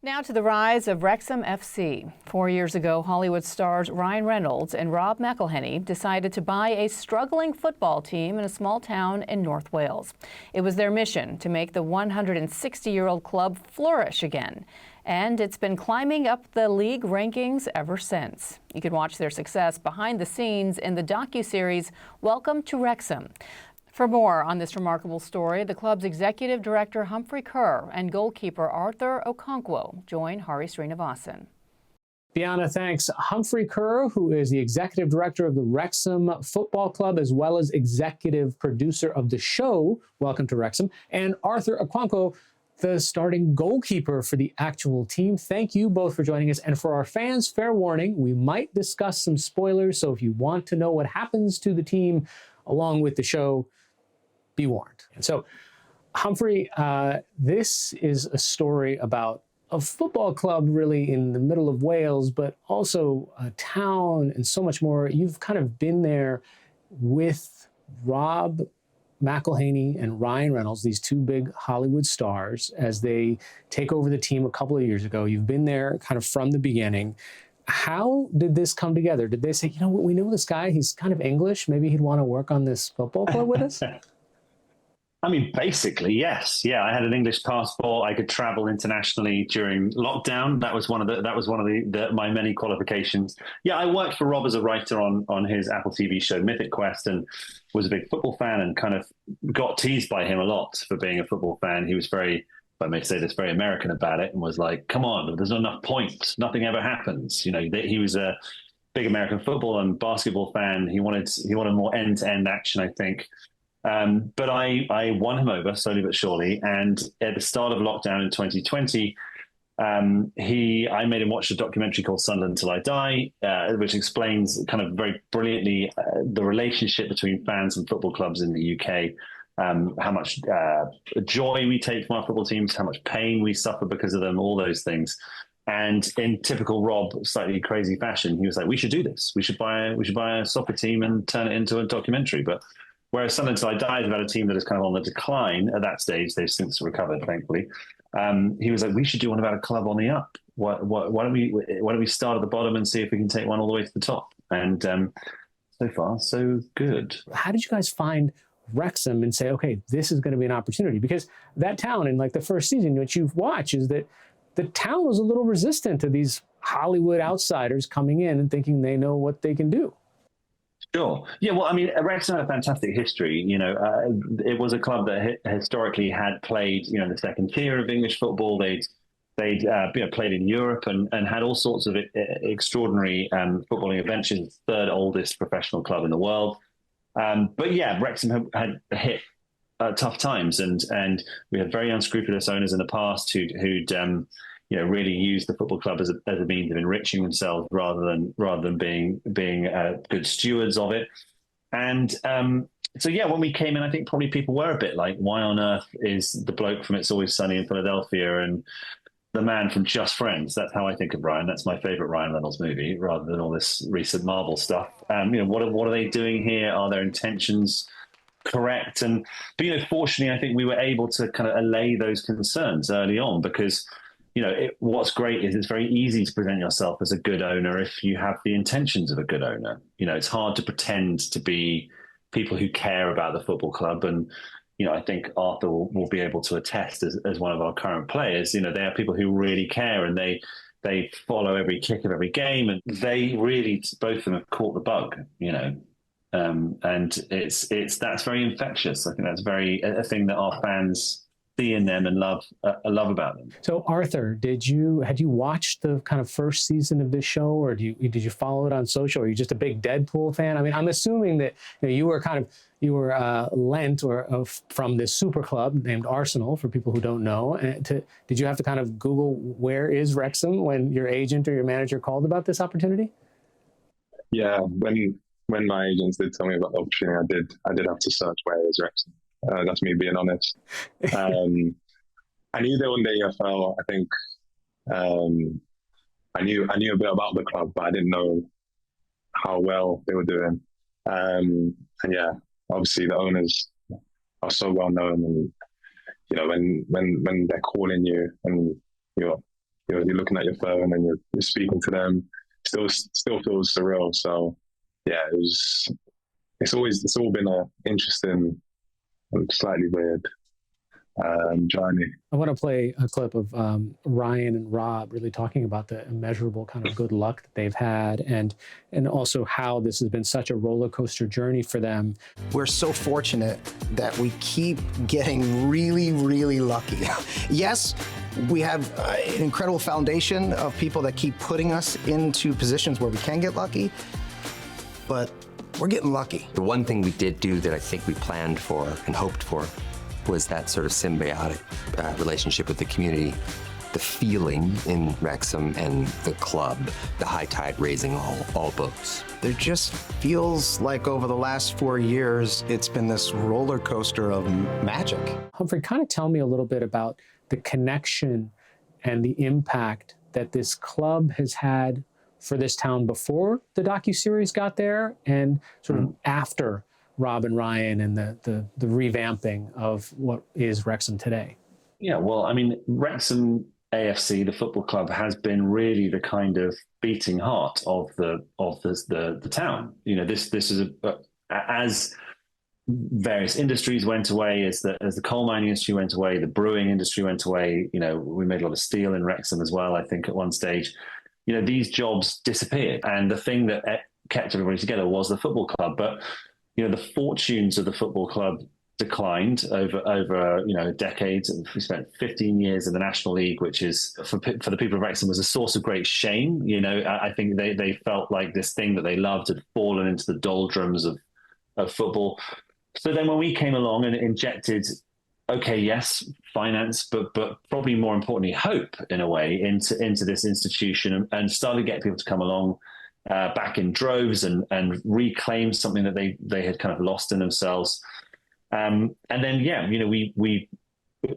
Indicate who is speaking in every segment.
Speaker 1: Now to the rise of Wrexham FC. 4 years ago, Hollywood stars Ryan Reynolds and Rob McElhenney decided to buy a struggling football team in a small town in North Wales. It was their mission to make the 160-year-old club flourish again. And it's been climbing up the league rankings ever since. You can watch their success behind the scenes in the docuseries Welcome to Wrexham. For more on this remarkable story, the club's executive director Humphrey Kerr and goalkeeper Arthur Okonkwo join Hari Srinivasan.
Speaker 2: Bianna, thanks. Humphrey Kerr, who is the executive director of the Wrexham Football Club, as well as executive producer of the show Welcome to Wrexham, and Arthur Okonkwo, the starting goalkeeper for the actual team. Thank you both for joining us. And for our fans, fair warning, we might discuss some spoilers. So if you want to know what happens to the team along with the show, be warned. And so, Humphrey, this is a story about a football club really in the middle of Wales, but also a town and so much more. You've kind of been there with Rob McElhenney and Ryan Reynolds, these two big Hollywood stars, as they take over the team a couple of years ago. You've been there kind of from the beginning. How did this come together? Did they say, you know what, we know this guy, he's kind of English, maybe he'd want to work on this football club with us?
Speaker 3: I mean, basically, yes. Yeah, I had an English passport. I could travel internationally during lockdown. That was one of my many qualifications. Yeah, I worked for Rob as a writer on his Apple TV show Mythic Quest, and was a big football fan, and kind of got teased by him a lot for being a football fan. He was very, if I may say this, very American about it, and was like, "Come on, there's not enough points. Nothing ever happens." You know, he was a big American football and basketball fan. He wanted more end-to-end action, I think. But I won him over slowly but surely. And at the start of lockdown in 2020, I made him watch a documentary called Sunderland Till I Die, which explains kind of very brilliantly the relationship between fans and football clubs in the UK, how much joy we take from our football teams, how much pain we suffer because of them, all those things. And in typical Rob, slightly crazy fashion, he was like, "We should do this. We should buy a soccer team and turn it into a documentary." But whereas Sunderland Till I Die is about a team that is kind of on the decline at that stage, they've since recovered, thankfully. He was like, "We should do one about a club on the up. Why don't we start at the bottom and see if we can take one all the way to the top?" And so far, so good.
Speaker 2: How did you guys find Wrexham and say, okay, this is going to be an opportunity? Because that town in like the first season, what you've watched is that the town was a little resistant to these Hollywood outsiders coming in and thinking they know what they can do.
Speaker 3: Sure. Yeah. Well, I mean, Wrexham had a fantastic history. You know, it was a club that historically had played, you know, in the second tier of English football. They'd played in Europe and had all sorts of extraordinary footballing adventures. Third oldest professional club in the world. But yeah, Wrexham had hit tough times, and we had very unscrupulous owners in the past who'd really used the football club as a means of enriching themselves rather than being good stewards of it. And so yeah, when we came in, I think probably people were a bit like, "Why on earth is the bloke from It's Always Sunny in Philadelphia and the man from Just Friends?" That's how I think of Ryan. That's my favorite Ryan Reynolds movie, rather than all this recent Marvel stuff. What are they doing here? Are their intentions correct? But fortunately, I think we were able to kind of allay those concerns early on, because what's great is it's very easy to present yourself as a good owner if you have the intentions of a good owner. It's hard to pretend to be people who care about the football club. And, I think Arthur will be able to attest as one of our current players. They are people who really care, and they follow every kick of every game, and they really, both of them have caught the bug, and that's very infectious. I think that's a thing that our fans see in them and love about them.
Speaker 2: So Arthur, had you watched the kind of first season of this show, or did you follow it on social? Or are you just a big Deadpool fan? I mean, I'm assuming that you were lent from this super club named Arsenal, for people who don't know. Did you have to kind of Google where is Wrexham when your agent or your manager called about this opportunity?
Speaker 4: Yeah, when my agents did tell me about the opportunity, I did have to search where is Wrexham. That's me being honest. I knew they were in the EFL. I think I knew a bit about the club, but I didn't know how well they were doing. And yeah, obviously the owners are so well known, and when they're calling you and you're you're looking at your phone and you're speaking to them. Still feels surreal. So yeah, it's all been an interesting and slightly weird journey.
Speaker 2: I want to play a clip of Ryan and Rob really talking about the immeasurable kind of good luck that they've had, and also how this has been such a roller coaster journey for them.
Speaker 5: We're so fortunate that we keep getting really, really lucky. Yes, we have an incredible foundation of people that keep putting us into positions where we can get lucky, but we're getting lucky.
Speaker 6: The one thing we did do that I think we planned for and hoped for was that sort of symbiotic relationship with the community, the feeling in Wrexham and the club, the high tide raising all boats.
Speaker 5: There just feels like over the last 4 years, it's been this roller coaster of magic.
Speaker 2: Humphrey, kind of tell me a little bit about the connection and the impact that this club has had for this town before the docuseries got there and sort of after Rob and Ryan and the revamping of what is Wrexham today.
Speaker 3: Yeah, well, I mean, Wrexham AFC, the football club, has been really the kind of beating heart of the town. You know, this is as various industries went away, as the coal mining industry went away, the brewing industry went away. You know, we made a lot of steel in Wrexham as well, I think, at one stage. You know, these jobs disappeared, and the thing that kept everybody together was the football club. But you know, the fortunes of the football club declined over decades. We spent 15 years in the National League, which is for the people of Wrexham was a source of great shame. You know, I think they felt like this thing that they loved had fallen into the doldrums of football. So then when we came along and injected, okay, yes, finance, but probably more importantly, hope in a way into this institution and started to get people to come along back in droves and reclaim something that they had kind of lost in themselves. And then, yeah, you know, we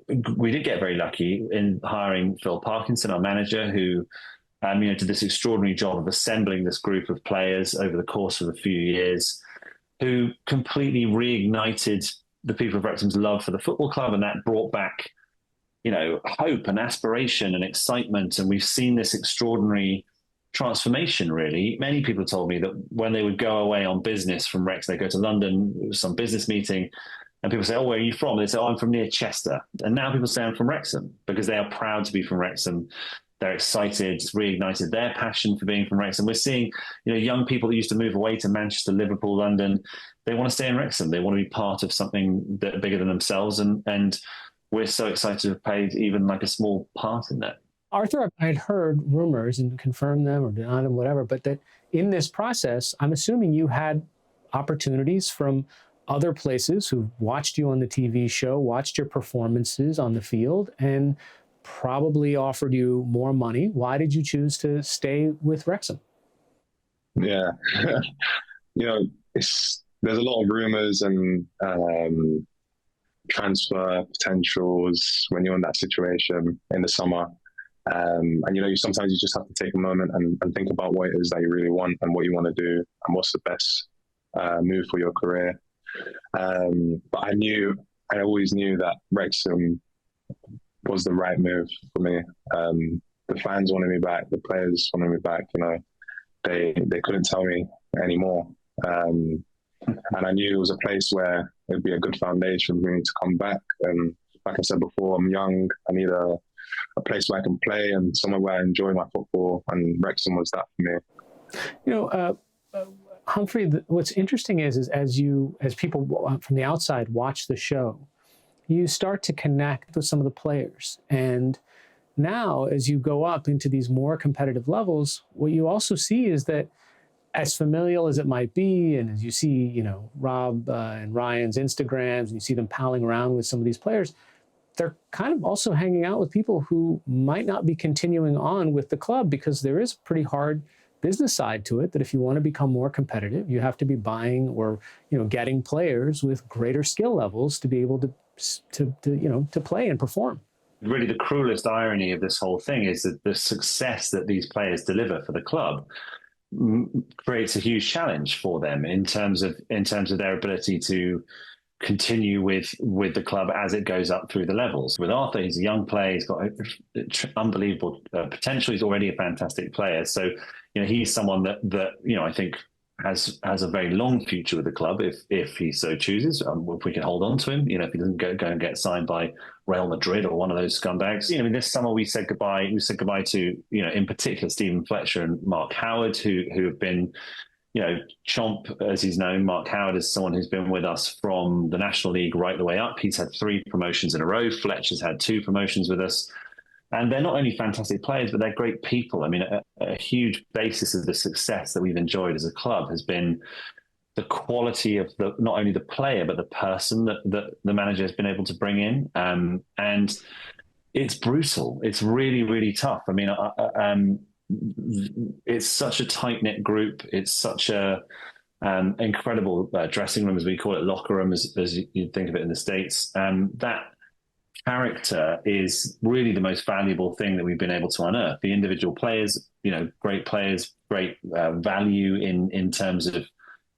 Speaker 3: did get very lucky in hiring Phil Parkinson, our manager, who, did this extraordinary job of assembling this group of players over the course of a few years, who completely reignited the people of Wrexham's love for the football club. And that brought back, you know, hope and aspiration and excitement. And we've seen this extraordinary transformation, really. Many people told me that when they would go away on business from Wrexham, they go to London, some business meeting, and people say, oh, where are you from? They say, oh, I'm from near Chester. And now people say I'm from Wrexham because they are proud to be from Wrexham. They're excited, it's reignited their passion for being from Wrexham. We're seeing, you know, young people that used to move away to Manchester, Liverpool, London, they want to stay in Wrexham. They want to be part of something that bigger than themselves. And we're so excited to have played even like a small part in that.
Speaker 2: Arthur, I'd heard rumors and confirmed them or denied them, whatever, but that in this process, I'm assuming you had opportunities from other places who watched you on the TV show, watched your performances on the field, and probably offered you more money. Why did you choose to stay with Wrexham?
Speaker 4: Yeah, you know, there's a lot of rumors and transfer potentials when you're in that situation in the summer. And, you know, sometimes you just have to take a moment and think about what it is that you really want and what you want to do and what's the best move for your career. But I always knew that Wrexham was the right move for me. The fans wanted me back, the players wanted me back, you know, they couldn't tell me anymore. And I knew it was a place where it'd be a good foundation for me to come back. And like I said before, I'm young, I need a place where I can play and somewhere where I enjoy my football, and Wrexham was that for me.
Speaker 2: You know, Humphrey, what's interesting is as people from the outside watch the show, you start to connect with some of the players. And now, as you go up into these more competitive levels, what you also see is that as familial as it might be, and as you see, you know, Rob and Ryan's Instagrams, and you see them palling around with some of these players, they're kind of also hanging out with people who might not be continuing on with the club, because there is a pretty hard business side to it, that if you want to become more competitive, you have to be buying or, you know, getting players with greater skill levels to be able to play and perform.
Speaker 3: Really, the cruelest irony of this whole thing is that the success that these players deliver for the club creates a huge challenge for them in terms of their ability to continue with the club as it goes up through the levels. With Arthur, he's a young player. He's got unbelievable potential. He's already a fantastic player. So, he's someone that I think has a very long future with the club if he so chooses. If we can hold on to him, if he doesn't go and get signed by Real Madrid or one of those scumbags. This summer we said goodbye. We said goodbye to in particular Stephen Fletcher and Mark Howard, who have been. Chomp, as he's known, Mark Howard is someone who's been with us from the National League right the way up. He's had 3 promotions in a row. Fletcher's had 2 promotions with us. And they're not only fantastic players, but they're great people. I mean, a huge basis of the success that we've enjoyed as a club has been the quality of not only the player, but the person that the manager has been able to bring in. And it's brutal. It's really, really tough. I mean, it's such a tight-knit group. It's such a incredible dressing room, as we call it, locker room, as you'd think of it in the States. That character is really the most valuable thing that we've been able to unearth. The individual players, great players, great value in terms of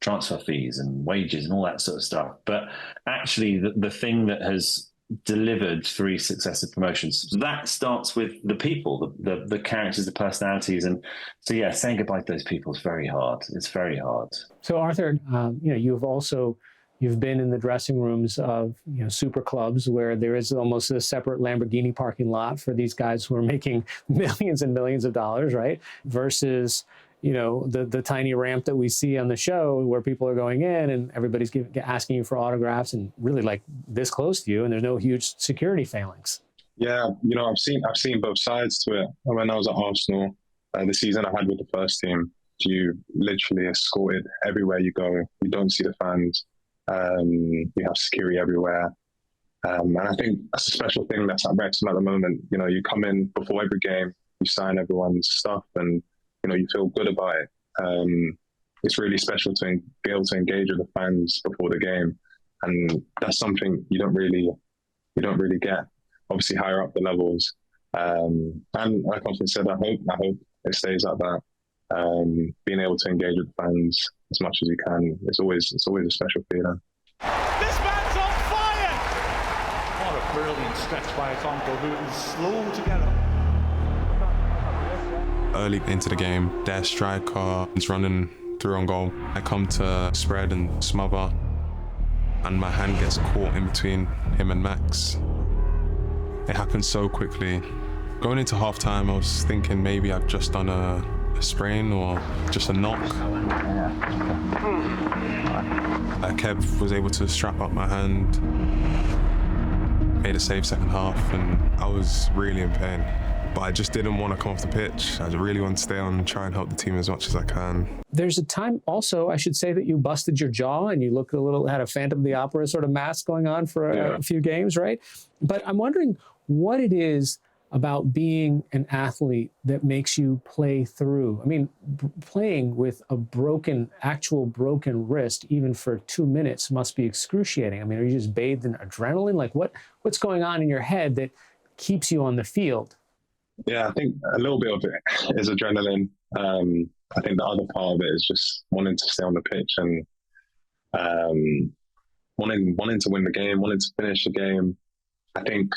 Speaker 3: transfer fees and wages and all that sort of stuff. But actually, the thing that has delivered 3 successive promotions, that starts with the people, the characters, the personalities. And so, saying goodbye to those people is very hard. It's very hard.
Speaker 2: So, Arthur, you've been in the dressing rooms of super clubs where there is almost a separate Lamborghini parking lot for these guys who are making millions and millions of dollars, right? Versus the tiny ramp that we see on the show where people are going in and everybody's asking you for autographs and really like this close to you, and there's no huge security phalanx.
Speaker 4: Yeah, I've seen both sides to it. When I was at Arsenal, the season I had with the first team, you literally escorted everywhere you go. You don't see the fans. You have security everywhere. And I think that's a special thing that's at Wrexham at the moment. You come in before every game, you sign everyone's stuff, and you feel good about it. It's really special to be able to engage with the fans before the game, and that's something you don't really get. Obviously, higher up the levels, and like I often said, I hope it stays like that. Being able to engage with the fans as much as you can, it's always a special feeling.
Speaker 7: This man's on fire! What a brilliant stretch by Okonkwo, who is slow to get up.
Speaker 8: Early into the game, their striker is running through on goal. I come to spread and smother, and my hand gets caught in between him and Max. It happened so quickly. Going into half-time, I was thinking maybe I've just done a sprain or just a knock. Kev was able to strap up my hand, made a save second half, and I was really in pain. But I just didn't want to come off the pitch. I really want to stay on and try and help the team as much as I can.
Speaker 2: There's a time also, I should say, that you busted your jaw and you looked had a Phantom of the Opera sort of mask going on for a few games, right? But I'm wondering what it is about being an athlete that makes you play through. I mean, playing with a actual broken wrist, even for 2 minutes, must be excruciating. I mean, are you just bathed in adrenaline? Like what's going on in your head that keeps you on the field?
Speaker 4: Yeah, I think a little bit of it is adrenaline. I think the other part of it is just wanting to stay on the pitch and wanting to win the game, wanting to finish the game. I think,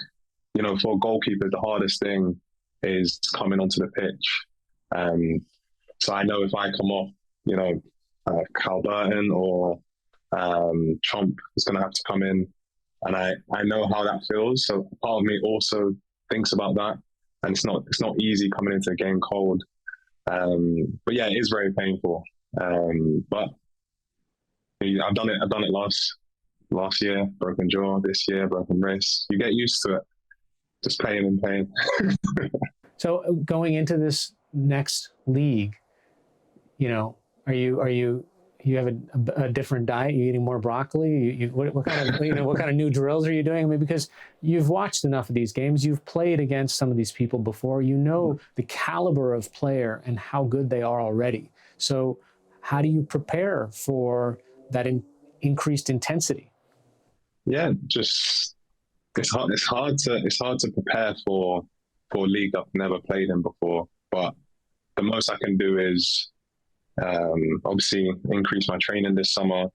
Speaker 4: for a goalkeeper, the hardest thing is coming onto the pitch. So I know if I come off, Cal Burton or Chomp is going to have to come in, and I know how that feels. So part of me also thinks about that. And it's not easy coming into a game cold, but yeah, it is very painful. But I've done it last year, broken jaw. This year, broken wrist. You get used to it, just playing in pain.
Speaker 2: So going into this next league, are you have a different diet? You eating more broccoli? What kind of what kind of new drills are you doing? I mean, because you've watched enough of these games, you've played against some of these people before. You know the caliber of player and how good they are already. So, how do you prepare for that increased intensity?
Speaker 4: Yeah, just it's hard to prepare for a league I've never played in before. But the most I can do is obviously increase my training this summer,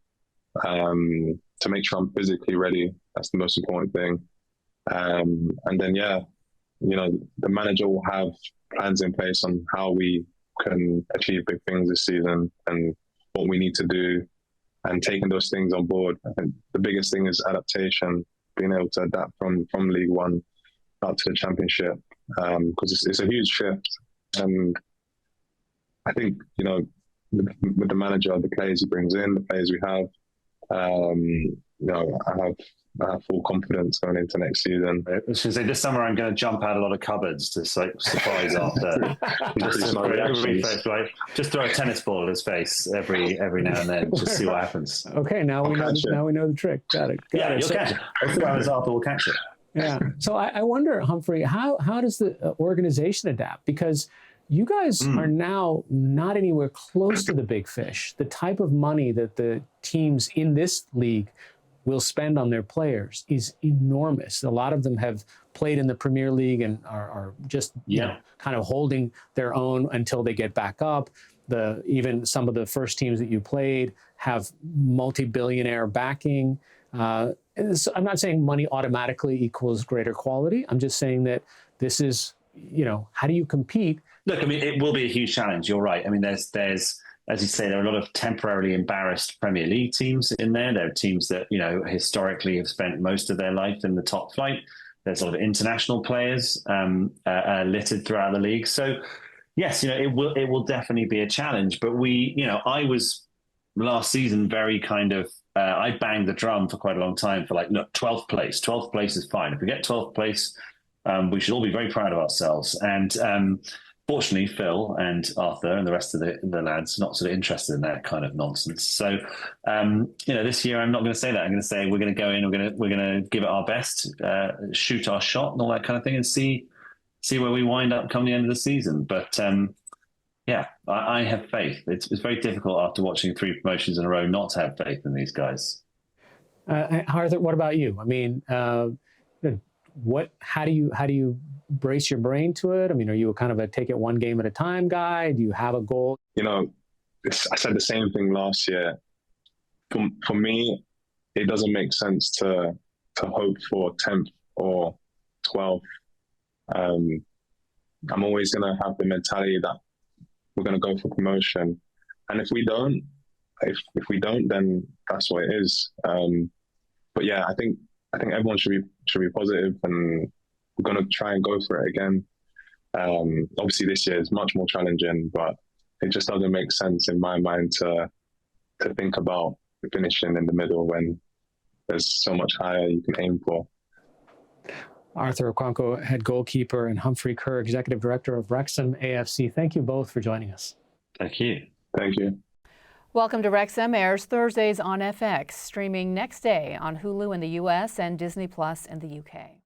Speaker 4: to make sure I'm physically ready. That's the most important thing. And then, the manager will have plans in place on how we can achieve big things this season and what we need to do, and taking those things on board. I think the biggest thing is adaptation, being able to adapt from League One up to the Championship, because it's a huge shift. And I think, with the manager, the players he brings in, the players we have, I have full confidence going into next season.
Speaker 3: I was going to say, this summer I'm going to jump out a lot of cupboards to surprise Arthur. Just throw a tennis ball at his face every now and then, just see what happens.
Speaker 2: Okay, now we know the trick. Got it.
Speaker 3: You'll catch it. As soon as Arthur will catch it.
Speaker 2: Yeah. So I wonder, Humphrey, how does the organization adapt? Because you guys are now not anywhere close to the big fish. The type of money that the teams in this league will spend on their players is enormous. A lot of them have played in the Premier League and are just kind of holding their own until they get back up. Even some of the first teams that you played have multi-billionaire backing. So I'm not saying money automatically equals greater quality. I'm just saying that this is, how do you compete?
Speaker 3: Look, I mean, it will be a huge challenge. You're right. I mean, there's as you say, there are a lot of temporarily embarrassed Premier League teams in there. There are teams that, historically have spent most of their life in the top flight. There's a lot of international players littered throughout the league. So, yes, it will definitely be a challenge. But I was last season very kind of, I banged the drum for quite a long time for 12th place. 12th place is fine. If we get 12th place, we should all be very proud of ourselves. And fortunately, Phil and Arthur and the rest of the lads are not sort of interested in that kind of nonsense. So, this year I'm not going to say that. I'm going to say we're going to go in, we're going to give it our best, shoot our shot, and all that kind of thing, and see where we wind up come the end of the season. But I have faith. It's very difficult after watching 3 promotions in a row not to have faith in these guys.
Speaker 2: Arthur, what about you? I mean, how do you brace your brain to it? I mean, are you kind of a take it one game at a time guy? Do you have a goal?
Speaker 4: I said the same thing last year. For me, it doesn't make sense to hope for 10th or 12th. I'm always going to have the mentality that we're going to go for promotion. And if we don't, then that's what it is. But yeah, I think everyone should be positive, and we're going to try and go for it again. Obviously, this year is much more challenging, but it just doesn't make sense in my mind to think about finishing in the middle when there's so much higher you can aim for.
Speaker 2: Arthur Okonkwo, head goalkeeper, and Humphrey Kerr, executive director of Wrexham AFC. Thank you both for joining us.
Speaker 3: Thank you.
Speaker 4: Thank you.
Speaker 1: Welcome to Wrexham airs Thursdays on FX, streaming next day on Hulu in the U.S. and Disney Plus in the U.K.